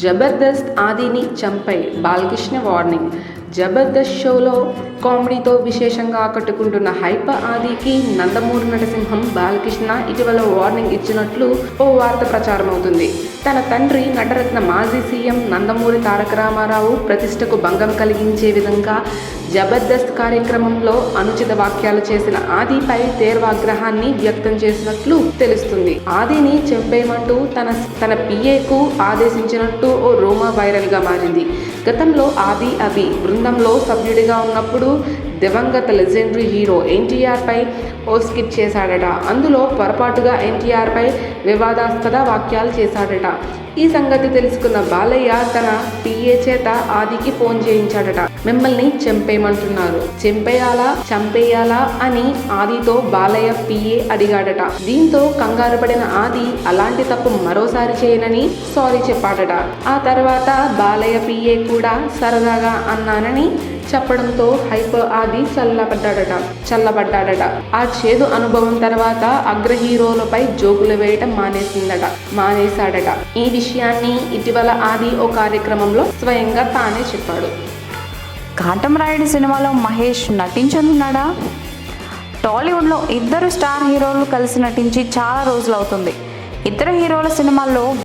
Jabardasth ఆదిని Champai Balakrishna warning. Jabardasth షోలో కామెడీతో విశేషంగా ఆకట్టుకుంటున్న hyper ఆదికి Nandamuri Narasimham Balakrishna ఇటీవల వార్నింగ్ ఇచ్చినట్లు ఓ వార్త ప్రచారమవుతుంది. తన తండ్రి నటరత్న మాజీ సీఎం నందమూరి తారక రామారావు ప్రతిష్టకు భంగం కలిగించే విధంగా జబర్దస్త్ కార్యక్రమంలో అనుచిత వ్యాఖ్యలు చేసిన ఆదిపై తీవ్ర ఆగ్రహాన్ని వ్యక్తం చేసినట్లు తెలుస్తుంది. ఆదిని చంపేయమంటూ తన పిఏకు ఆదేశించినట్టు ఓ రూమర్ వైరల్ గా మారింది. గతంలో ఆది అభి బృందంలో సభ్యుడిగా ఉన్నప్పుడు దివంగత లెజెండరీ హీరో ఎన్టీఆర్ పై ఓ స్కిట్ చేశాడట. అందులో పొరపాటుగా ఎన్టీఆర్ పై వివాదాస్పద వ్యాఖ్యలు చేశాడట. ఈ సంగతి తెలుసుకున్న బాలయ్య తన పిఏ చేత ఆదికి ఫోన్ చేయించాడట. మిమ్మల్ని చంపేయమంటున్నారు, చంపేయాలా అని ఆదితో బాలయ్య పిఏ అడిగాడట. దీంతో కంగారు పడిన ఆది అలాంటి తప్పు మరోసారి చేయనని సారీ చెప్పాడట. ఆ తర్వాత బాలయ్య పిఏ కూడా సరదాగా అన్నానని చెప్పడంతో హైపర్ ఆది చల్లబడ్డాడట. ఆ చేదు అనుభవం తర్వాత అగ్ర హీరోలపై జోకులు వేయటం మానేశాడట. ఈ విషయాన్ని ఇటీవల ఆది ఓ కార్యక్రమంలో స్వయంగా తానే చెప్పాడు. కాటమరాయుడు సినిమాలో మహేష్ నటించనున్నాడా? టాలీవుడ్లో ఇద్దరు స్టార్ హీరోలు కలిసి నటించి చాలా రోజులు అవుతుంది. ఇతర హీరోల సినిమాల్లో